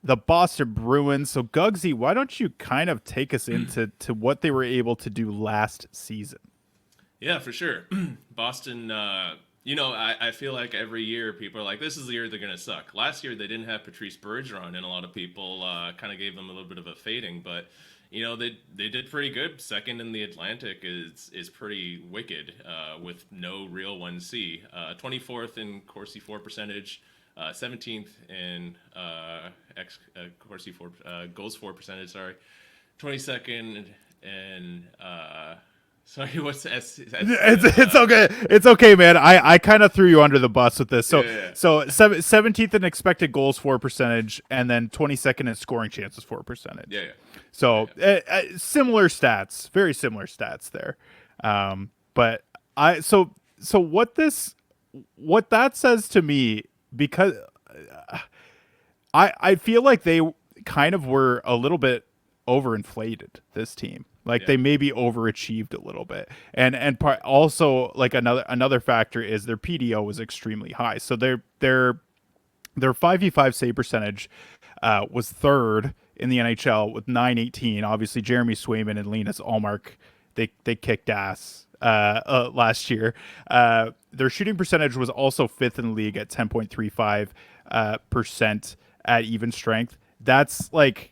the Boston Bruins. So Gugsy, why don't you kind of take us into what they were able to do last season? Yeah, for sure. Boston, I feel like every year people are like, this is the year they're going to suck. Last year they didn't have Patrice Bergeron, and a lot of people kind of gave them a little bit of a fading. But, they did pretty good. Second in the Atlantic is pretty wicked with no real 1C. 24th in Corsi 4 percentage, 17th in Corsi 4 goals 4 percentage, sorry. 22nd in sorry, what's It's okay. It's okay, man. I kind of threw you under the bus with this. So yeah, 17th in expected goals for percentage, and then 22nd in scoring chances for yeah, percentage. yeah, yeah, So similar stats, very similar stats there. But I so what that says to me, because I feel like they kind of were a little bit overinflated, this team. Like yeah, they maybe overachieved a little bit, and also like another factor is their PDO was extremely high. So their 5v5 save percentage was third in the NHL with 918. Obviously, Jeremy Swayman and Linus Allmark, they kicked ass last year. Their shooting percentage was also fifth in the league at 10.35 percent at even strength. That's like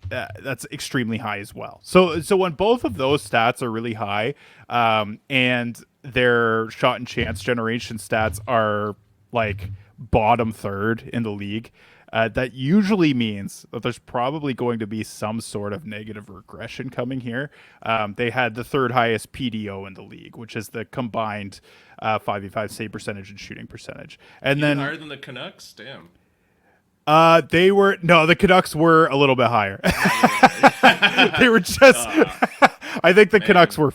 that's extremely high as well. So when both of those stats are really high, and their shot and chance generation stats are like bottom third in the league, that usually means that there's probably going to be some sort of negative regression coming here. They had the third highest PDO in the league, which is the combined 5v5 save percentage and shooting percentage. And even then higher than the Canucks. Damn. they were no, the Canucks were a little bit higher. Oh, a little higher. They were just I think the Canucks Man.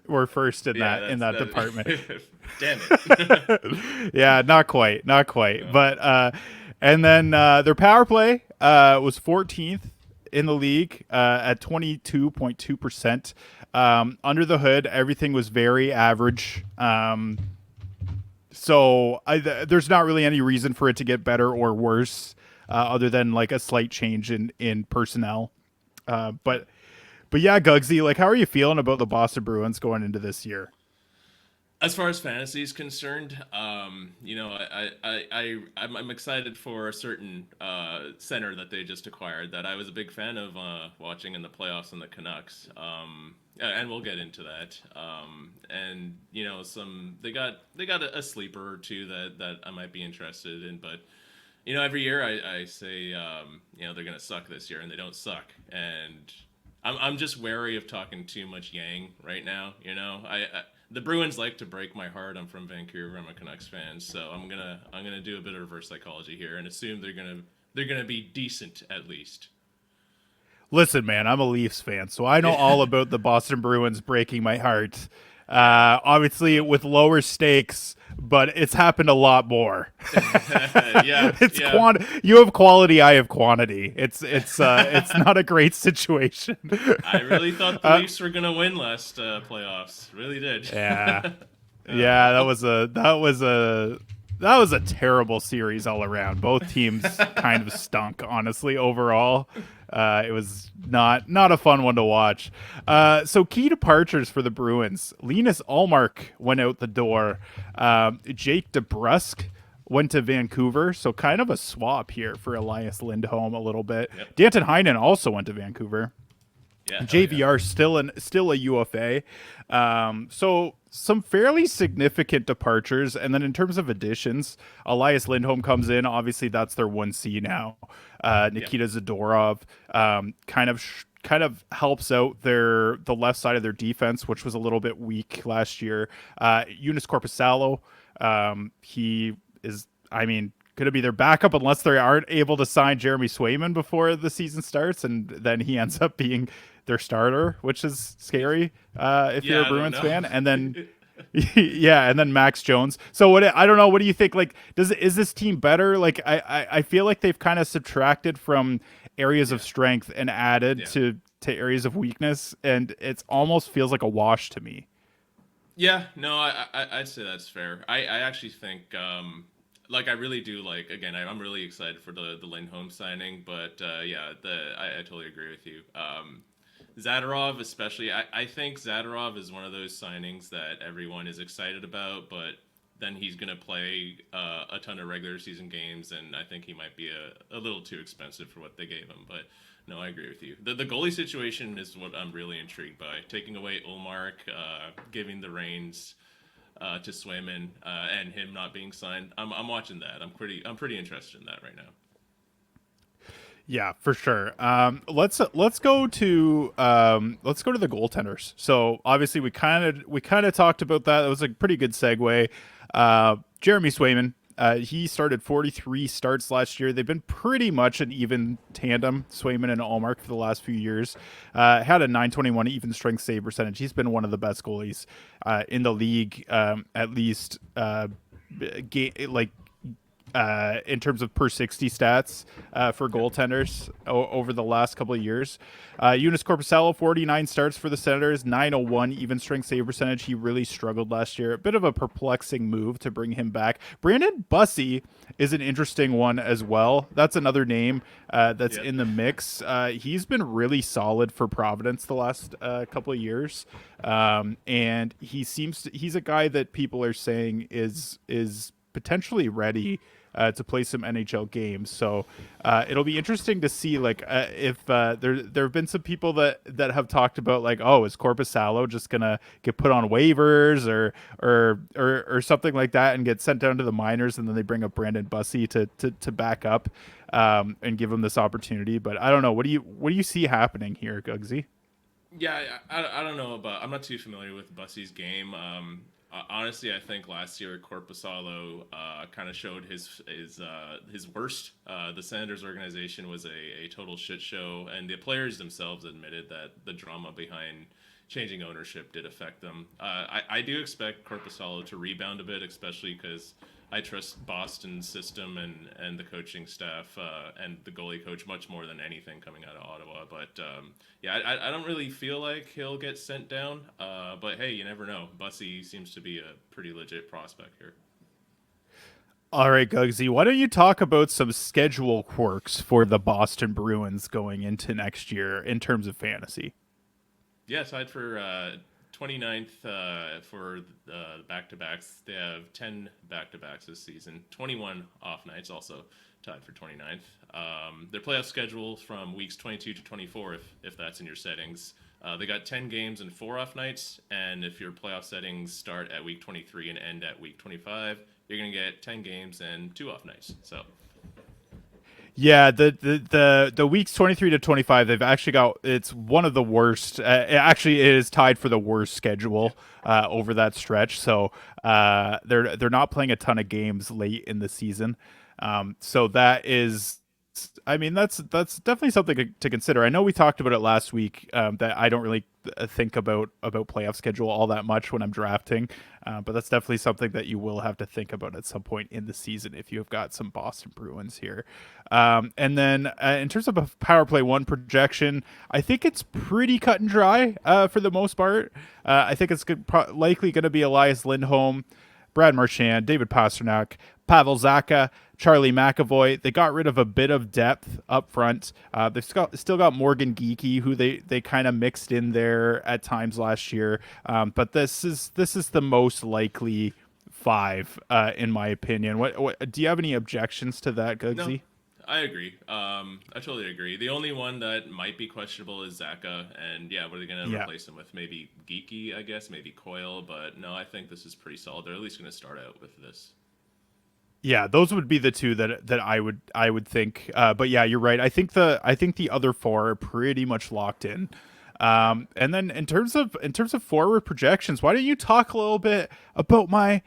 were first in Yeah, that department. Damn it. Yeah, not quite. Oh, And then their power play was 14th in the league at 22.2%. Under the hood, everything was very average. There's not really any reason for it to get better or worse, other than like a slight change in personnel. Uh, yeah. but but yeah, Gugsy, like, how are you feeling about the Boston Bruins going into this year? As far as fantasy is concerned, I'm excited for a certain center that they just acquired that I was a big fan of watching in the playoffs in the Canucks. And we'll get into that. And some they got a sleeper or two that I might be interested in, but every year I say they're gonna suck this year, and they don't suck, and I'm just wary of talking too much Yang right now. The Bruins like to break my heart. I'm from Vancouver. I'm a Canucks fan, so I'm gonna do a bit of reverse psychology here and assume they're gonna be decent at least. Listen, man, I'm a Leafs fan, so I know all about the Boston Bruins breaking my heart. Yeah. Obviously, with lower stakes, but it's happened a lot more. Yeah, It's yeah. You have quality, I have quantity. It's not a great situation. I really thought the uh, Leafs were gonna win last playoffs. Really did. yeah, uh, yeah, that was a terrible series all around. Both teams kind of stunk, honestly, overall. It was not a fun one to watch. So key departures for the Bruins: Linus Allmark went out the door. Jake DeBrusk went to Vancouver, so kind of a swap here for Elias Lindholm a little bit. yep. Danton Heinen also went to Vancouver. Yeah. Hell yeah. JVR still a UFA. So some fairly significant departures, and then in terms of additions, Elias Lindholm comes in. Obviously, that's their 1C now. Yeah. Nikita Zadorov kind of helps out the left side of their defense, which was a little bit weak last year. Eunice Corpusalo, he is, I mean, going to be their backup unless they aren't able to sign Jeremy Swayman before the season starts, and then he ends up being their starter, which is scary if you're a Yeah. I don't Bruins know. fan. And then yeah, and then Max Jones. So I don't know. What do you think? Like, is this team better? Like, I feel like they've kind of subtracted from areas of Yeah. strength and added Yeah. to areas of weakness, and it almost feels like a wash to me. Yeah, no, I'd say that's fair. I actually think like I really do like. Again, I'm really excited for the Lindholm signing, but yeah, I totally agree with you. Zadorov, especially, I think Zadorov is one of those signings that everyone is excited about, but then he's going to play a ton of regular season games, and I think he might be a little too expensive for what they gave him. But no, I agree with you. The goalie situation is what I'm really intrigued by. Taking away Olmark, giving the reins to Swayman, and him not being signed. I'm watching that. I'm pretty interested in that right now. Yeah, for sure. Let's go to the goaltenders. So obviously we kind of talked about that. That was a pretty good segue. Jeremy Swayman. He started 43 starts last year. They've been pretty much an even tandem, Swayman and Allmark, for the last few years. Had a 921 even strength save percentage. He's been one of the best goalies in the league, at least like in terms of per 60 stats for Yep. goaltenders over the last couple of years. Eunice Corpusalo, 49 starts for the Senators, 901 even strength save percentage. He really struggled last year. A bit of a perplexing move to bring him back. Brandon Bussey is an interesting one as well. That's another name that's Yep. in the mix. He's been really solid for Providence the last couple of years. And he's a guy that people are saying is potentially ready to play some NHL games. So it'll be interesting to see like if there have been some people that have talked about like, oh, is Corpusalo just gonna get put on waivers or something like that and get sent down to the minors, and then they bring up Brandon Bussey to back up and give him this opportunity. But I don't know. What do you see happening here, Gugsy? Yeah, I don't know about. I'm not too familiar with Bussey's game. Honestly, I think last year Corpusalo kind of showed his worst. The Senators organization was a total shit show, and the players themselves admitted that the drama behind changing ownership did affect them. I do expect Corpusalo to rebound a bit, especially because I trust Boston's system and the coaching staff and the goalie coach much more than anything coming out of Ottawa. But yeah, I don't really feel like he'll get sent down. But hey, you never know. Bussy seems to be a pretty legit prospect here. All right, Gugsy, why don't you talk about some schedule quirks for the Boston Bruins going into next year in terms of fantasy? Yeah, tied for 29th for the back to backs. They have 10 back to backs this season, 21 off nights, also tied for 29th. Their playoff schedule from weeks 22 to 24, if that's in your settings. They got 10 games and 4 off nights, and if your playoff settings start at week 23 and end at week 25, you're going to get 10 games and 2 off nights. So Yeah, the weeks 23 to 25, they've actually got it's one of the worst. It is tied for the worst schedule over that stretch. So they're not playing a ton of games late in the season. So that is, I mean, that's definitely something to consider. I know we talked about it last week, that I don't really think about playoff schedule all that much when I'm drafting, but that's definitely something that you will have to think about at some point in the season if you have got some Boston Bruins here. And then in terms of a power play one projection, I think it's pretty cut and dry for the most part. I think it's likely going to be Elias Lindholm, Brad Marchand, David Pastrnak, Pavel Zacha, Charlie McAvoy. They got rid of a bit of depth up front. Still got Morgan Geeky, who they kind of mixed in there at times last year. But this is the most likely five, in my opinion. What do you have any objections to that, no, Gugsy? I agree. I totally agree. The only one that might be questionable is Zaka, and yeah, what are they going to Yeah. replace him with? Maybe Geeky, I guess, maybe Coyle, but no, I think this is pretty solid. They're at least going to start out with this. Yeah, those would be the two that I would think. But yeah, you're right. I think the other four are pretty much locked in. And then in terms of forward projections, why don't you talk a little bit about my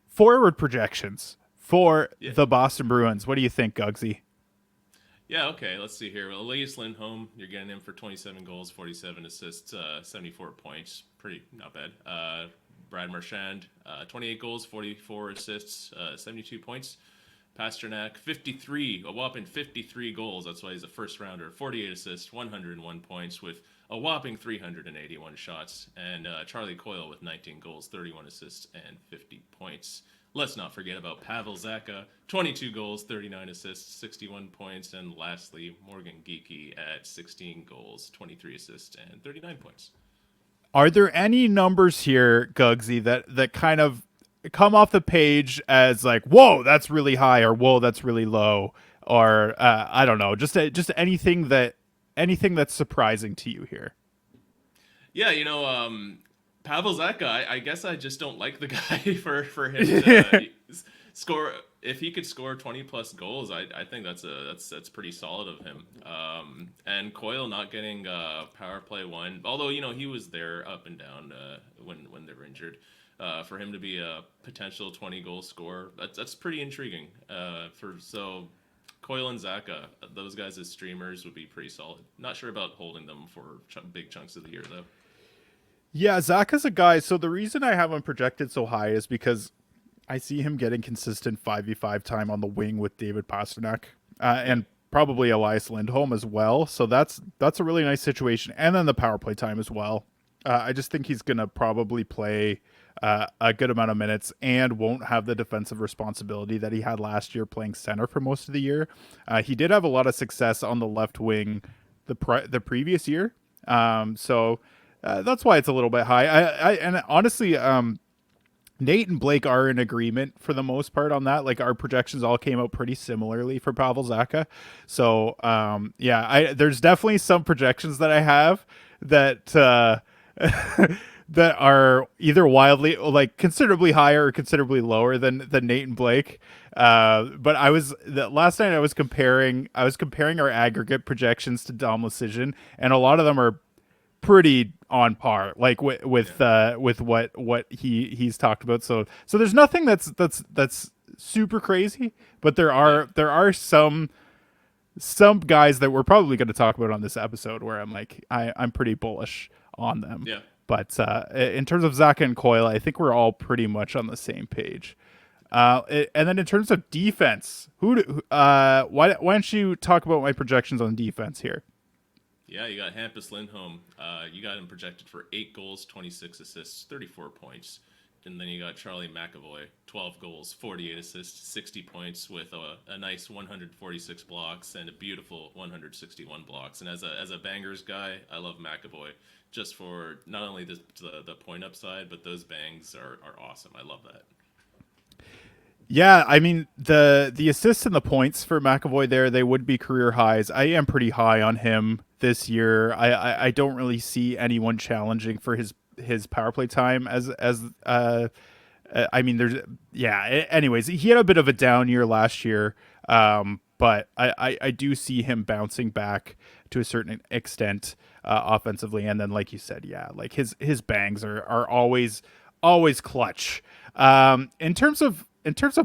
forward projections for Yeah, the Boston Bruins? What do you think, Gugsy? yeah. Okay, let's see here. Well, Elias Lindholm, you're getting him for 27 goals, 47 assists, 74 points. Pretty not bad. Brad Marchand, 28 goals, 44 assists, 72 points. Pastrnak, 53, a whopping 53 goals. That's why he's a first rounder. 48 assists, 101 points with a whopping 381 shots. And Charlie Coyle with 19 goals, 31 assists, and 50 points. let's not forget about Pavel Zacha, 22 goals, 39 assists, 61 points, and lastly, Morgan Geekie at 16 goals, 23 assists, and 39 points. Are there any numbers here, Gugsy, that kind of come off the page as like, whoa, that's really high, or whoa, that's really low, or I don't know, just anything that's surprising to you here? Yeah, Pavel Zacha, I guess I just don't like the guy for him to score. If he could score 20 plus goals, I think that's pretty solid of him. And Coyle not getting power play one, although he was there up and down when they were injured. For him to be a potential 20 goal scorer, that's pretty intriguing. Coyle and Zacha, those guys as streamers would be pretty solid. Not sure about holding them for big chunks of the year though. Yeah, Zach is a guy. So the reason I have him projected so high is because I see him getting consistent 5v5 time on the wing with David Pastrnak Yeah. and probably Elias Lindholm as well. So that's a really nice situation. And then the power play time as well. I just think he's going to probably play a good amount of minutes and won't have the defensive responsibility that he had last year playing center for most of the year. He did have a lot of success on the left wing the previous year. That's why it's a little bit high. And honestly, Nate and Blake are in agreement for the most part on that. Like our projections all came out pretty similarly for Pavel Zacha. So yeah, there's definitely some projections that I have that that are either wildly like considerably higher or considerably lower than Nate and Blake. But last night I was comparing our aggregate projections to Dom Decision, and a lot of them are pretty on par, like with what he's talked about. So there's nothing that's super crazy, but there are some guys that we're probably going to talk about on this episode where I'm pretty bullish on them. Yeah. But in terms of Zacha and Coyle, I think we're all pretty much on the same page. And then in terms of defense, why don't you talk about my projections on defense here? Yeah, you got Hampus Lindholm. You got him projected for 8 goals, 26 assists, 34 points. And then you got Charlie McAvoy, 12 goals, 48 assists, 60 points with a nice 146 blocks and a beautiful 161 blocks. And as a bangers guy, I love McAvoy just for not only the point upside, but those bangs are awesome. I love that. Yeah, I mean the assists and the points for McAvoy there, they would be career highs. I am pretty high on him this year. I don't really see anyone challenging for his power play time I mean there's anyways, he had a bit of a down year last year. But I do see him bouncing back to a certain extent offensively, and then like you said, yeah, like his bangs are always clutch. In terms of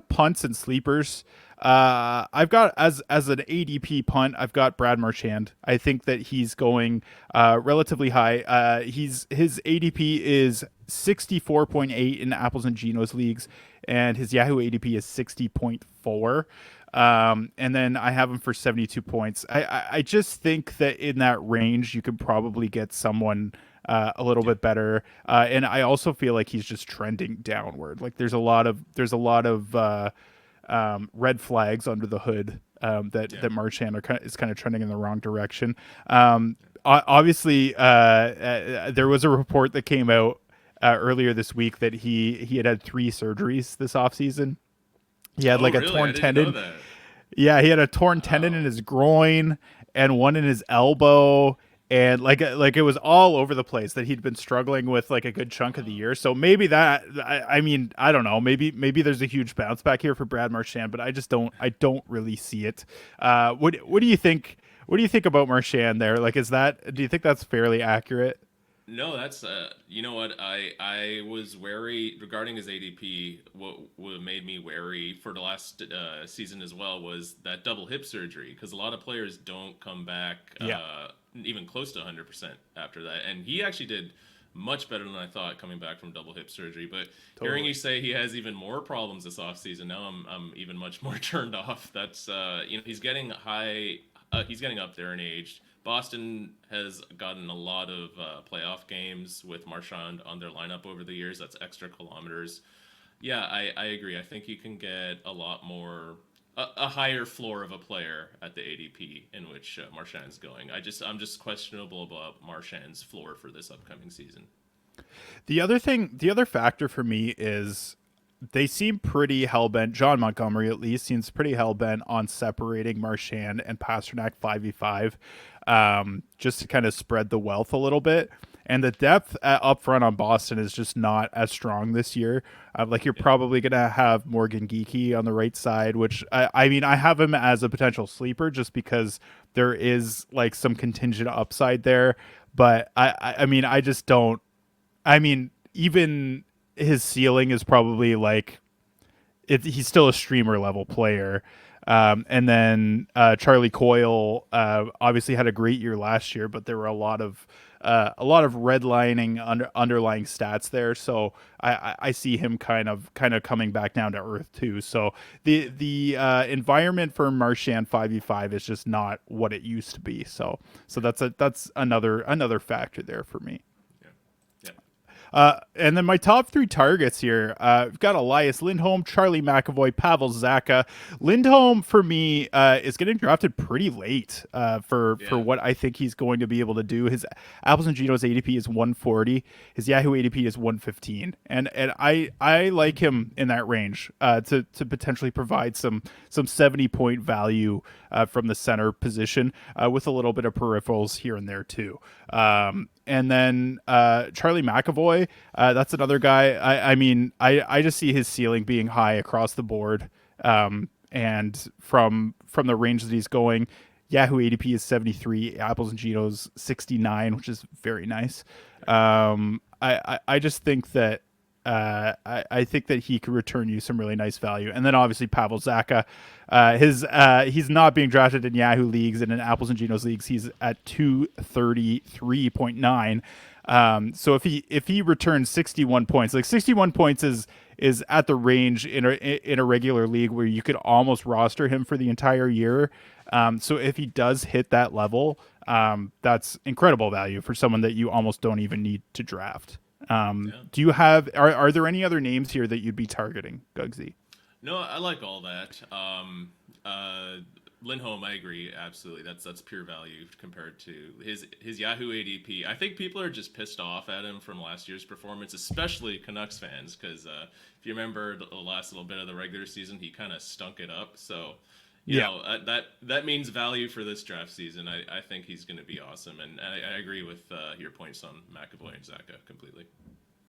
punts and sleepers, I've got as an ADP punt, I've got Brad Marchand. I think that he's going relatively high. His ADP is 64.8 in Apples and Genos leagues, and his Yahoo ADP is 60.4. And then I have him for 72 points. I just think that in that range, you could probably get someone a little bit better. And I also feel like he's just trending downward. Like there's a lot of red flags under the hood that Marchand is kind of trending in the wrong direction. Obviously, there was a report that came out earlier this week that he had 3 surgeries this offseason. He had like a really? torn I didn't tendon. know that. Yeah, he had a torn tendon in his groin and one in his elbow, and like it was all over the place that he'd been struggling with like a good chunk of the year. So maybe that I mean, I don't know. Maybe there's a huge bounce back here for Brad Marchand, but I don't really see it. What do you think? What do you think about Marchand there? Like, do you think that's fairly accurate? No, that's you know what I was wary regarding his ADP. What made me wary for the last season as well was that double hip surgery, because a lot of players don't come back Yeah. even close to 100% after that, and he actually did much better than I thought coming back from double hip surgery. But hearing Totally. you say he has even more problems this offseason, now I'm even much more turned off. That's he's getting high, he's getting up there in age. Boston has gotten a lot of playoff games with Marchand on their lineup over the years. That's extra kilometers. Yeah, I agree. I think you can get a lot more, a higher floor of a player at the ADP in which Marchand's going. I'm just questionable about Marchand's floor for this upcoming season. The other factor for me is they seem pretty hell bent. John Montgomery, at least, seems pretty hell bent on separating Marchand and Pastrnak 5v5, just to kind of spread the wealth a little bit. And the depth up front on Boston is just not as strong this year. Like you're Yeah. probably gonna have Morgan Geeky on the right side, which I mean I have him as a potential sleeper just because there is like some contingent upside there. But I mean I just don't. I mean, even his ceiling is probably like he's still a streamer level player. And then Charlie Coyle obviously had a great year last year, but there were a lot of redlining underlying stats there. So I see him kind of coming back down to earth too. So the environment for Marchand 5v5 is just not what it used to be. So that's another factor there for me. Yeah. Yeah. And then my top three targets here, I've got Elias Lindholm, Charlie McAvoy, Pavel Zacha. Lindholm for me is getting drafted pretty late for Yeah. what I think he's going to be able to do. His Apples and Geno's ADP is 140. His Yahoo ADP is 115, and I like him in that range to potentially provide some 70 point value from the center position with a little bit of peripherals here and there too. And then Charlie McAvoy, that's another guy. I mean, I just see his ceiling being high across the board. And from the range that he's going, Yahoo ADP is 73, Apples and Geno's 69, which is very nice. I just think that I think that he could return you some really nice value. And then obviously Pavel Zacha, he's not being drafted in Yahoo leagues and in Apples and Geno's leagues. He's at 233.9. So if he returns 61 points, like 61 points is at the range in a regular league where you could almost roster him for the entire year. So if he does hit that level, that's incredible value for someone that you almost don't even need to draft. Yeah. Do you have are there any other names here that you'd be targeting, Gugsy? No, I like all that. Lindholm, I agree absolutely. That's pure value compared to his Yahoo ADP. I think people are just pissed off at him from last year's performance, especially Canucks fans, because if you remember the last little bit of the regular season, he kind of stunk it up. So, Yeah. that means value for this draft season. I think he's going to be awesome, and I agree with your points on McAvoy and Zacha completely.